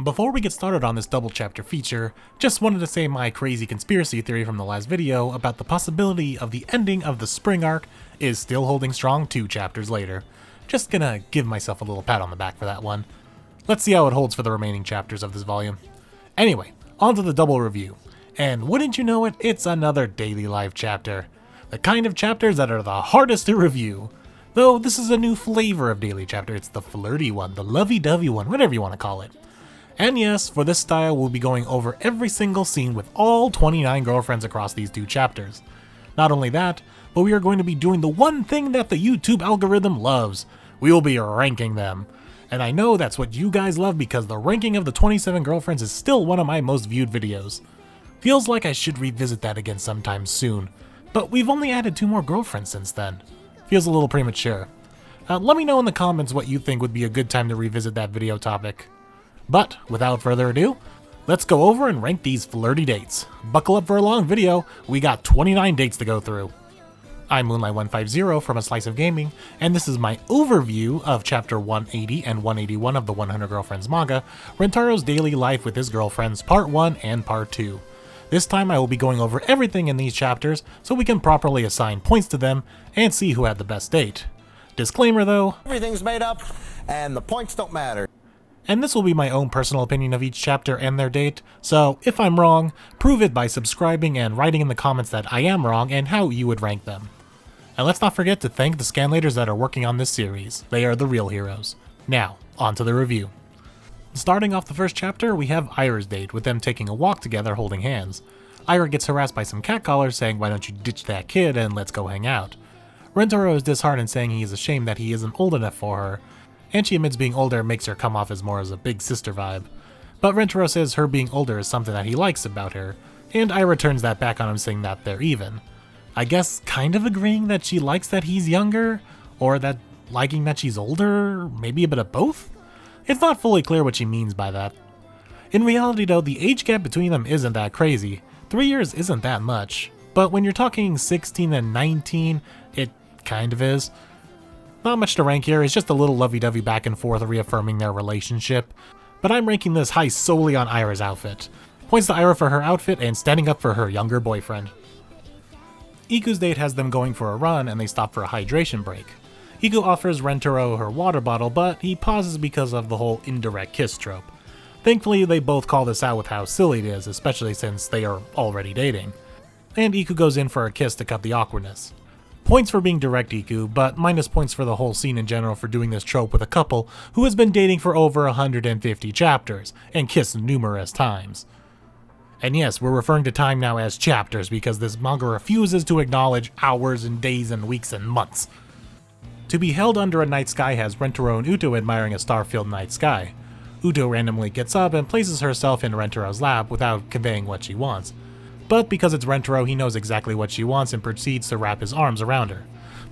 Before we get started on this double chapter feature, just wanted to say my crazy conspiracy theory from the last video about the possibility of the ending of the spring arc is still holding strong 2 chapters later. Just gonna give myself a little pat on the back for that one. Let's see how it holds for the remaining chapters of this volume. Anyway, on to the double review. And wouldn't you know it, it's another daily life chapter. The kind of chapters that are the hardest to review. Though this is a new flavor of daily chapter, it's the flirty one, the lovey-dovey one, whatever you want to call it. And yes, for this style we'll be going over every single scene with all 29 girlfriends across these 2 chapters. Not only that, but we are going to be doing the one thing that the YouTube algorithm loves. We will be ranking them. And I know that's what you guys love because the ranking of the 27 girlfriends is still one of my most viewed videos. Feels like I should revisit that again sometime soon, but we've only added 2 more girlfriends since then. Feels a little premature. Let me know in the comments what you think would be a good time to revisit that video topic. But without further ado, let's go over and rank these flirty dates. Buckle up for a long video, we got 29 dates to go through. I'm Moonlight150 from A Slice of Gaming, and this is my overview of Chapter 180 and 181 of the 100 Girlfriends manga, Rentaro's daily life with his girlfriends Part 1 and Part 2. This time I will be going over everything in these chapters so we can properly assign points to them and see who had the best date. Disclaimer though, everything's made up and the points don't matter. And this will be my own personal opinion of each chapter and their date, so if I'm wrong, prove it by subscribing and writing in the comments that I am wrong and how you would rank them. And let's not forget to thank the scanlators that are working on this series. They are the real heroes. Now, on to the review. Starting off the first chapter, we have Ira's date, with them taking a walk together holding hands. Ira gets harassed by some catcallers saying why don't you ditch that kid and let's go hang out. Rentaro is disheartened saying he is ashamed that he isn't old enough for her, and she admits being older makes her come off as more as a big sister vibe. But Rentaro says her being older is something that he likes about her, and Ira turns that back on him saying that they're even. I guess kind of agreeing that she likes that he's younger, or that liking that she's older, maybe a bit of both? It's not fully clear what she means by that. In reality though, the age gap between them isn't that crazy. 3 years isn't that much, but when you're talking 16 and 19, it kind of is. Not much to rank here, it's just a little lovey-dovey back and forth reaffirming their relationship, but I'm ranking this high solely on Ira's outfit. Points to Ira for her outfit and standing up for her younger boyfriend. Iku's date has them going for a run and they stop for a hydration break. Iku offers Rentaro her water bottle, but he pauses because of the whole indirect kiss trope. Thankfully, they both call this out with how silly it is, especially since they are already dating. And Iku goes in for a kiss to cut the awkwardness. Points for being direct, Iku, but minus points for the whole scene in general for doing this trope with a couple who has been dating for over 150 chapters, and kissed numerous times. And yes, we're referring to time now as chapters because this manga refuses to acknowledge hours and days and weeks and months. To be held under a night sky has Rentaro and Uto admiring a star-filled night sky. Uto randomly gets up and places herself in Rentaro's lap without conveying what she wants. But because it's Rentaro, he knows exactly what she wants and proceeds to wrap his arms around her.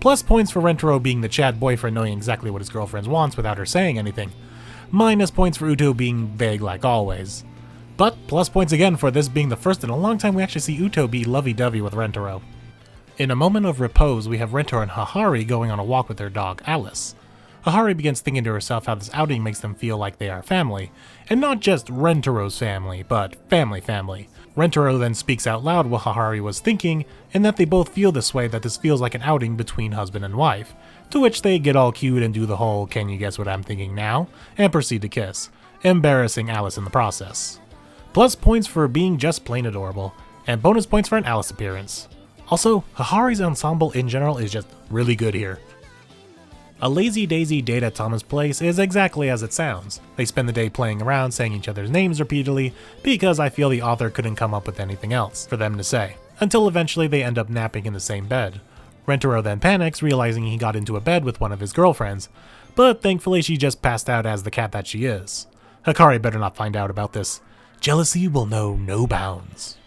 Plus points for Rentaro being the Chad boyfriend knowing exactly what his girlfriend wants without her saying anything. Minus points for Uto being vague like always. But plus points again for this being the first in a long time we actually see Uto be lovey-dovey with Rentaro. In a moment of repose, we have Rentaro and Hahari going on a walk with their dog, Alice. Hahari begins thinking to herself how this outing makes them feel like they are family, and not just Rentaro's family, but family. Rentaro then speaks out loud what Hahari was thinking, and that they both feel this way, that this feels like an outing between husband and wife, to which they get all cute and do the whole "can you guess what I'm thinking now?" and proceed to kiss, embarrassing Alice in the process. Plus points for being just plain adorable, and bonus points for an Alice appearance. Also, Hahari's ensemble in general is just really good here. A lazy daisy date at Tama's place is exactly as it sounds. They spend the day playing around saying each other's names repeatedly because I feel the author couldn't come up with anything else for them to say, until eventually they end up napping in the same bed. Rentaro then panics, realizing he got into a bed with one of his girlfriends, but thankfully she just passed out as the cat that she is. Hikari better not find out about this. Jealousy will know no bounds.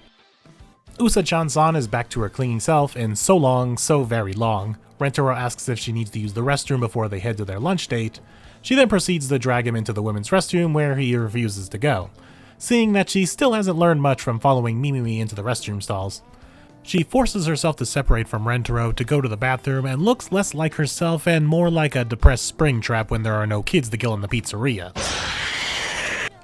Usa-chan-san is back to her clinging self in so long, so very long. Rentaro asks if she needs to use the restroom before they head to their lunch date. She then proceeds to drag him into the women's restroom where he refuses to go, seeing that she still hasn't learned much from following Mimimi into the restroom stalls. She forces herself to separate from Rentaro to go to the bathroom and looks less like herself and more like a depressed Springtrap when there are no kids to kill in the pizzeria.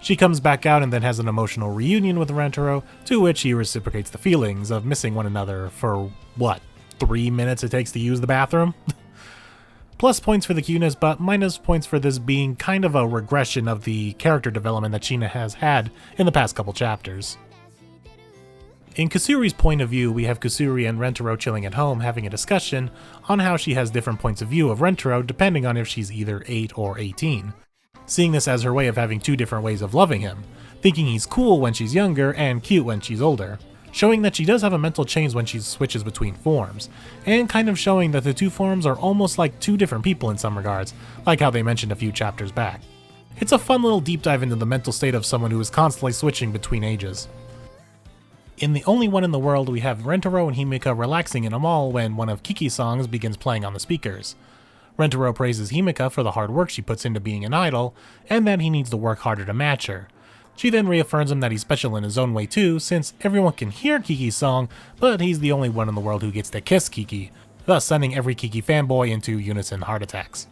She comes back out and then has an emotional reunion with Rentaro, to which he reciprocates the feelings of missing one another for, what, 3 minutes it takes to use the bathroom? Plus points for the cuteness, but minus points for this being kind of a regression of the character development that China has had in the past couple chapters. In Kusuri's point of view, we have Kusuri and Rentaro chilling at home having a discussion on how she has different points of view of Rentaro depending on if she's either 8 or 18. Seeing this as her way of having two different ways of loving him, thinking he's cool when she's younger and cute when she's older, showing that she does have a mental change when she switches between forms, and kind of showing that the two forms are almost like two different people in some regards, like how they mentioned a few chapters back. It's a fun little deep dive into the mental state of someone who is constantly switching between ages. In The Only One in the World, we have Rentaro and Himika relaxing in a mall when one of Kiki's songs begins playing on the speakers. Rentaro praises Himika for the hard work she puts into being an idol, and that he needs to work harder to match her. She then reaffirms him that he's special in his own way too, since everyone can hear Kiki's song, but he's the only one in the world who gets to kiss Kiki, thus sending every Kiki fanboy into unison heart attacks.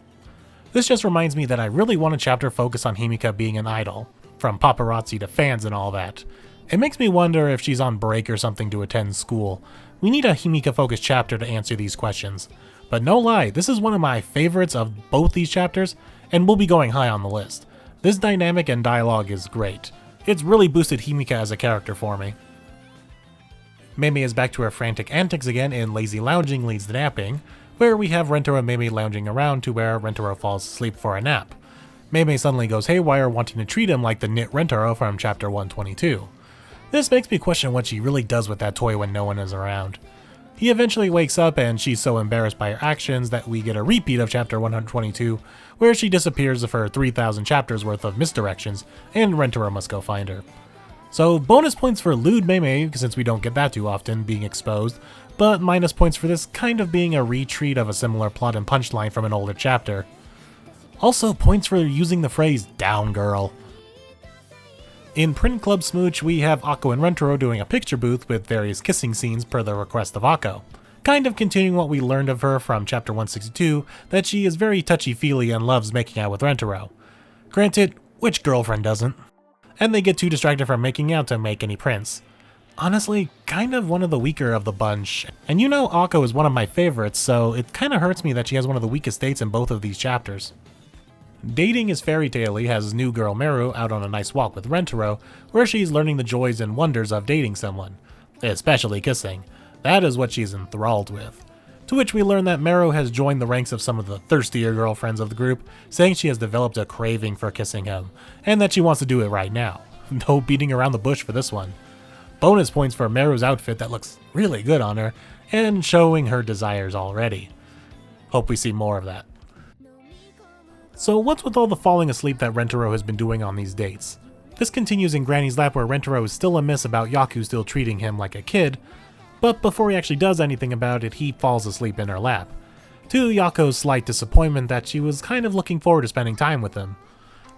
This just reminds me that I really want a chapter focused on Himika being an idol, from paparazzi to fans and all that. It makes me wonder if she's on break or something to attend school. We need a Himika-focused chapter to answer these questions. But no lie, this is one of my favorites of both these chapters, and will be going high on the list. This dynamic and dialogue is great. It's really boosted Himika as a character for me. Meme is back to her frantic antics again in Lazy Lounging Leads to Napping, where we have Rentaro and Meme lounging around to where Rentaro falls asleep for a nap. Meme suddenly goes haywire, wanting to treat him like the knit Rentaro from chapter 122. This makes me question what she really does with that toy when no one is around. He eventually wakes up and she's so embarrassed by her actions that we get a repeat of chapter 122, where she disappears for 3,000 chapters worth of misdirections, and Rentaro must go find her. So bonus points for lewd Meme, since we don't get that too often, being exposed, but minus points for this kind of being a retreat of a similar plot and punchline from an older chapter. Also points for using the phrase "down girl." In Print Club Smooch, we have Akko and Rentaro doing a picture booth with various kissing scenes per the request of Akko. Kind of continuing what we learned of her from chapter 162, that she is very touchy-feely and loves making out with Rentaro. Granted, which girlfriend doesn't? And they get too distracted from making out to make any prints. Honestly, kind of one of the weaker of the bunch. And you know Akko is one of my favorites, so it kind of hurts me that she has one of the weakest dates in both of these chapters. Dating is Fairy Tail-y has new girl Meru out on a nice walk with Rentaro, where she's learning the joys and wonders of dating someone, especially kissing. That is what she's enthralled with. To which we learn that Meru has joined the ranks of some of the thirstier girlfriends of the group, saying she has developed a craving for kissing him, and that she wants to do it right now. No beating around the bush for this one. Bonus points for Meru's outfit that looks really good on her, and showing her desires already. Hope we see more of that. So what's with all the falling asleep that Rentaro has been doing on these dates? This continues in Granny's lap where Rentaro is still amiss about Yaku still treating him like a kid, but before he actually does anything about it, he falls asleep in her lap. To Yako's slight disappointment that she was kind of looking forward to spending time with him.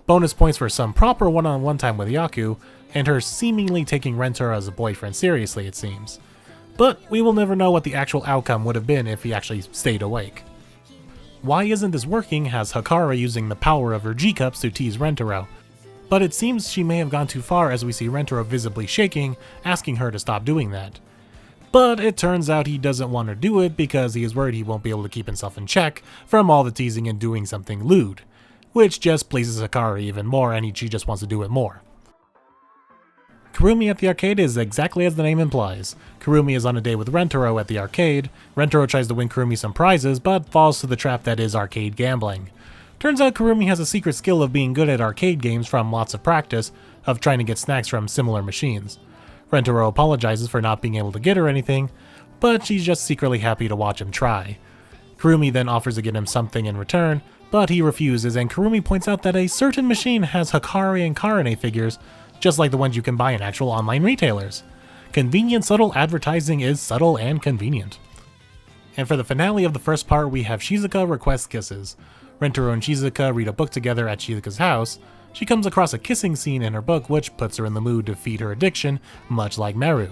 Bonus points for some proper one-on-one time with Yaku, and her seemingly taking Rentaro as a boyfriend seriously, it seems. But we will never know what the actual outcome would have been if he actually stayed awake. Why isn't this working has Hakara using the power of her G-cups to tease Rentaro, but it seems she may have gone too far as we see Rentaro visibly shaking, asking her to stop doing that. But it turns out he doesn't want her to do it because he is worried he won't be able to keep himself in check from all the teasing and doing something lewd, which just pleases Hakara even more and she just wants to do it more. Kurumi at the arcade is exactly as the name implies. Kurumi is on a date with Rentaro at the arcade. Rentaro tries to win Kurumi some prizes, but falls to the trap that is arcade gambling. Turns out Kurumi has a secret skill of being good at arcade games from lots of practice of trying to get snacks from similar machines. Rentaro apologizes for not being able to get her anything, but she's just secretly happy to watch him try. Kurumi then offers to get him something in return, but he refuses, and Kurumi points out that a certain machine has Hakari and Karane figures, just like the ones you can buy in actual online retailers. Convenient subtle advertising is subtle and convenient. And for the finale of the first part, we have Shizuka request kisses. Rentaro and Shizuka read a book together at Shizuka's house. She comes across a kissing scene in her book which puts her in the mood to feed her addiction, much like Meru.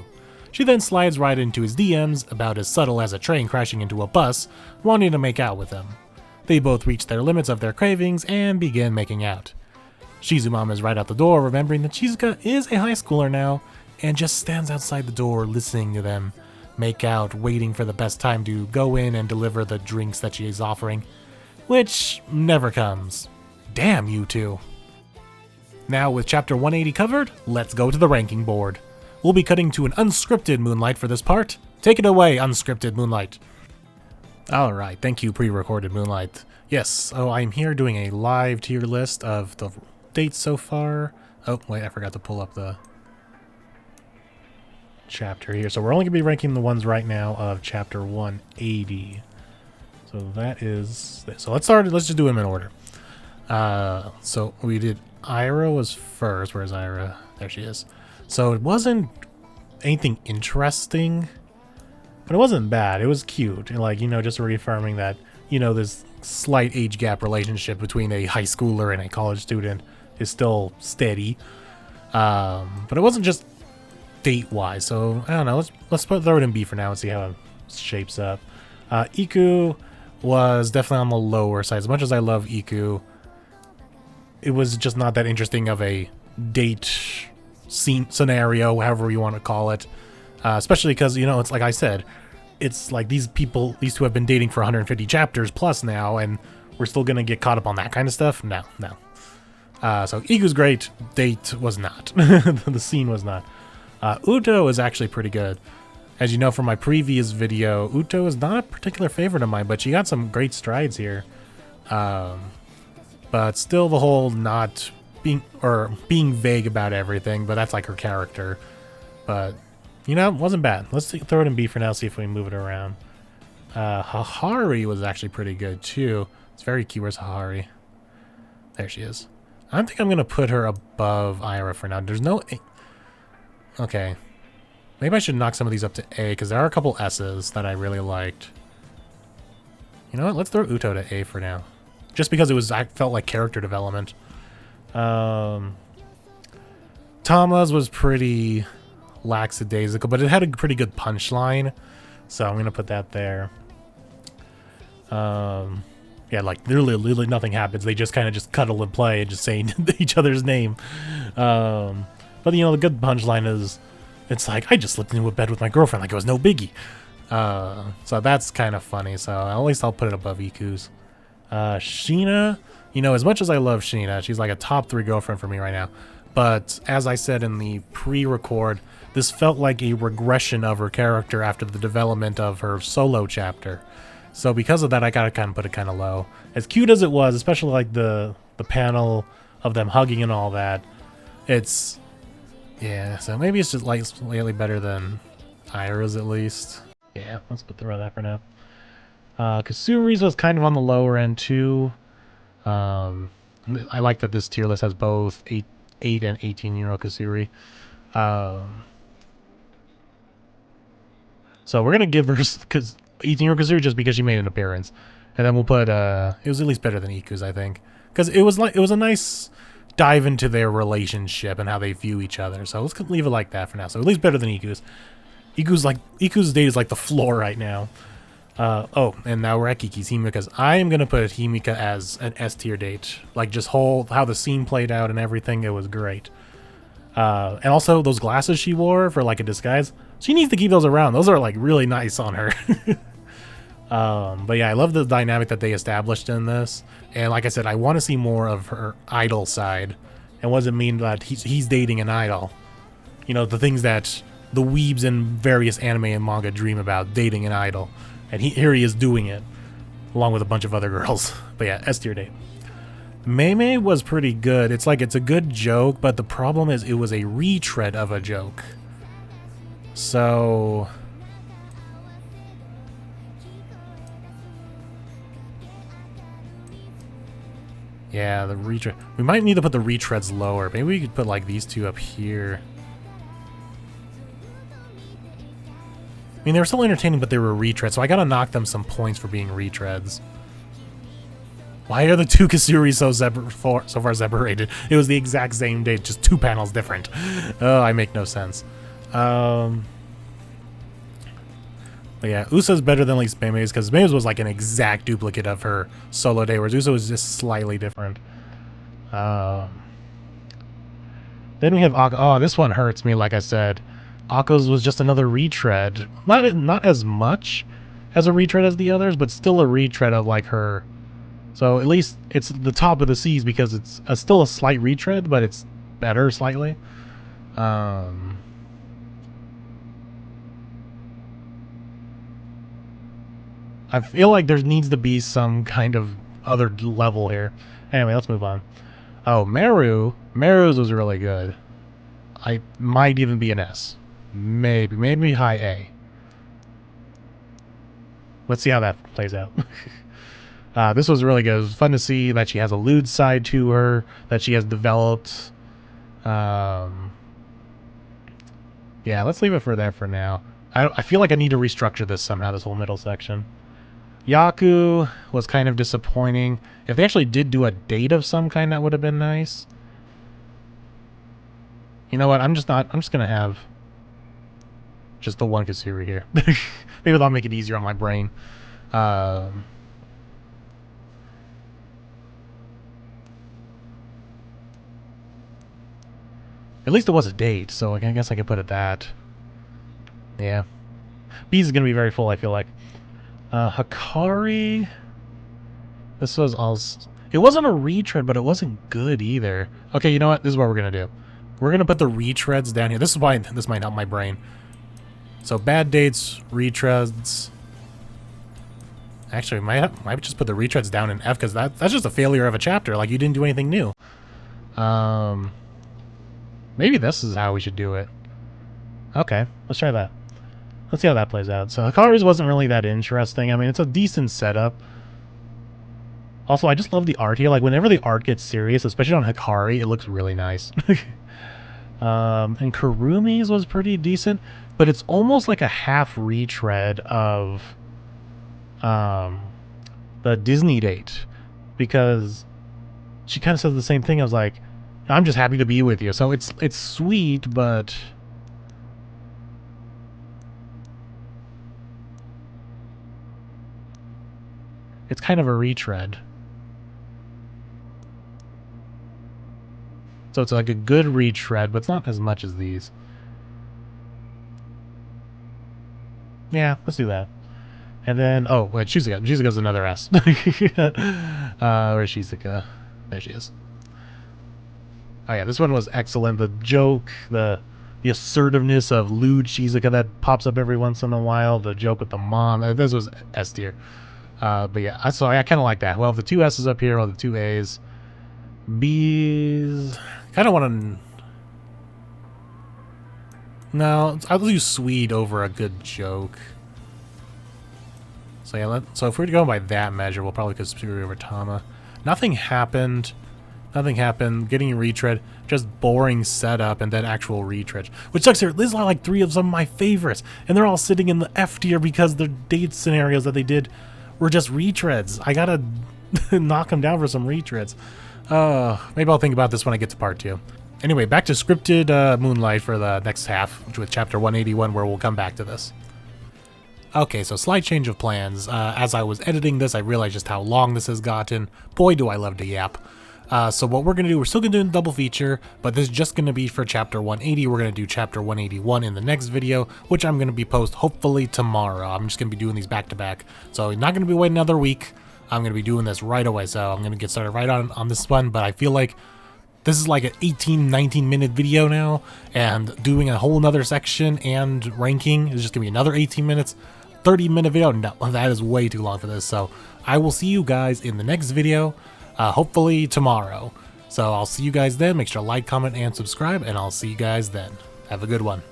She then slides right into his DMs, about as subtle as a train crashing into a bus, wanting to make out with him. They both reach their limits of their cravings and begin making out. Shizumama is right out the door, remembering that Shizuka is a high schooler now, and just stands outside the door listening to them make out, waiting for the best time to go in and deliver the drinks that she is offering, which never comes. Damn you two. Now with chapter 180 covered, let's go to the ranking board. We'll be cutting to an unscripted Moonlight for this part. Take it away, unscripted Moonlight. Alright, thank you, pre-recorded Moonlight. Yes, I'm here doing a live tier list of the dates so far. Oh, wait, I forgot to pull up the chapter here. So we're only going to be ranking the ones right now of chapter 180. So that is... So let's just do them in order. So we did... Ira was first. Where's Ira? There she is. So it wasn't anything interesting, but it wasn't bad. It was cute. And like, just reaffirming that, this slight age gap relationship between a high schooler and a college student is still steady. But it wasn't just date-wise. So I don't know. Let's throw it in B for now and see how it shapes up. Iku was definitely on the lower side. As much as I love Iku, it was just not that interesting of a date scene scenario, however you want to call it. Especially because, it's like I said, it's like these two have been dating for 150 chapters plus now, and we're still going to get caught up on that kind of stuff? No. So Iku's great. Date was not. The scene was not. Uto is actually pretty good. As you know from my previous video, Uto is not a particular favorite of mine, but she got some great strides here. But still the whole not being vague about everything, but that's like her character. But, it wasn't bad. Let's throw it in B for now, see if we can move it around. Hahari was actually pretty good too. It's very cute. Where's Hahari? There she is. I think I'm going to put her above Ira for now. There's no... Okay. Maybe I should knock some of these up to A, because there are a couple S's that I really liked. You know what? Let's throw Uto to A for now. Just because I felt like character development. Tama's was pretty lackadaisical, but it had a pretty good punchline. So I'm going to put that there. Yeah, like literally nothing happens. They just kind of just cuddle and play and just saying each other's name. But the good punchline is, it's like, I just slipped into a bed with my girlfriend like it was no biggie. So that's kind of funny. So at least I'll put it above Iku's. Sheena, as much as I love Sheena, she's like a top 3 girlfriend for me right now. But as I said in the pre-record, this felt like a regression of her character after the development of her solo chapter. So because of that, I gotta kind of put it kind of low. As cute as it was, especially like the panel of them hugging and all that, it's... Yeah, so maybe it's just like slightly better than Ira's at least. Yeah, let's put the that for now. Kasuri's was kind of on the lower end too. I like that this tier list has both 8 and 18-year-old Kasuri. So we're gonna give her 18-year-old Kasuri just because she made an appearance, and then we'll put it was at least better than Iku's, I think, because it was a nice dive into their relationship and how they view each other. So let's leave it like that for now. So at least better than Iku's. Iku's date is like the floor right now. Oh, and now we're at Kiki's Himika's. I am gonna put Himika as an S tier date. Like just how the scene played out and everything, it was great. And also those glasses she wore for like a disguise, she needs to keep those around. Those are like really nice on her. But yeah, I love the dynamic that they established in this. And like I said, I want to see more of her idol side. And what does it mean that he's dating an idol? The things that the weebs in various anime and manga dream about, dating an idol. And here he is doing it, along with a bunch of other girls. But yeah, S tier date. Mei was pretty good. It's a good joke, but the problem is it was a retread of a joke. So... Yeah, the retread. We might need to put the retreads lower. Maybe we could put like these two up here. I mean, they were still entertaining, but they were retreads, so I gotta knock them some points for being retreads. Why are the two Kasuris so far separated? It was the exact same date, just 2 panels different. Oh, I make no sense. But yeah, Usa's better than at least Mei's, because Mei's was like an exact duplicate of her solo day, whereas Usa was just slightly different. Then we have Akko. Oh, this one hurts me, like I said. Akko's was just another retread. Not as much as a retread as the others, but still a retread of like her. So at least it's the top of the C's because it's still a slight retread, but it's better slightly. I feel like there needs to be some kind of other level here. Anyway, let's move on. Oh, Meru's was really good. I might even be an S. Maybe high A. Let's see how that plays out. This was really good. It was fun to see that she has a lewd side to her that she has developed. Yeah, let's leave it for there for now. I feel like I need to restructure this somehow, this whole middle section. Yaku was kind of disappointing. If they actually did do a date of some kind, that would have been nice. You know what? I'm just gonna have just the one Kasuri here. Maybe that'll make it easier on my brain. At least it was a date, so I guess I could put it that. Yeah. B's is gonna be very full, I feel like. Hikari. This was also. It wasn't a retread, but it wasn't good either. Okay, you know what? This is what we're gonna do. We're gonna put the retreads down here. This is why this might help my brain. So bad dates, retreads. Actually, might just put the retreads down in F because that's just a failure of a chapter. Like you didn't do anything new. Maybe this is how we should do it. Okay, let's try that. Let's see how that plays out. So Hikari's wasn't really that interesting. I mean, it's a decent setup. Also, I just love the art here. Like, whenever the art gets serious, especially on Hikari, it looks really nice. And Kurumi's was pretty decent, but it's almost like a half retread of the Disney date, because she kind of says the same thing. I was like, I'm just happy to be with you. So it's sweet, but it's kind of a retread. So it's like a good retread, but it's not as much as these. Yeah, let's do that. And then, oh, wait, Shizuka. Shizuka's another S. Where's Shizuka? There she is. Oh yeah, this one was excellent. The joke, the assertiveness of lewd Shizuka that pops up every once in a while. The joke with the mom. This was S tier. But yeah, so I kind of like that. Well, the two S's up here, well, the two A's. B's. Kind of want to. No, I'll do sweet over a good joke. So yeah, so if we're going by that measure, we'll probably go superior over Tama. Nothing happened. Nothing happened. Getting retread, just boring setup, and then actual retread. Which sucks here. These are like 3 of some of my favorites, and they're all sitting in the F tier because the date scenarios that they did were just retreads. I gotta knock them down for some retreads. Maybe I'll think about this when I get to part 2. Anyway, back to scripted Moonlight for the next half, with chapter 181, where we'll come back to this. Okay, so slight change of plans. As I was editing this, I realized just how long this has gotten. Boy, do I love to yap. So what we're going to do, we're still going to do a double feature, but this is just going to be for chapter 180. We're going to do chapter 181 in the next video, which I'm going to be post hopefully tomorrow. I'm just going to be doing these back to back. So you're not going to be waiting another week. I'm going to be doing this right away. So I'm going to get started right on this one, but I feel like this is like an 18-19 minute video now, and doing a whole nother section and ranking is just going to be another 18 minutes. 30-minute video? No, that is way too long for this. So I will see you guys in the next video, hopefully tomorrow. So I'll see you guys then. Make sure to like, comment, and subscribe, and I'll see you guys then. Have a good one.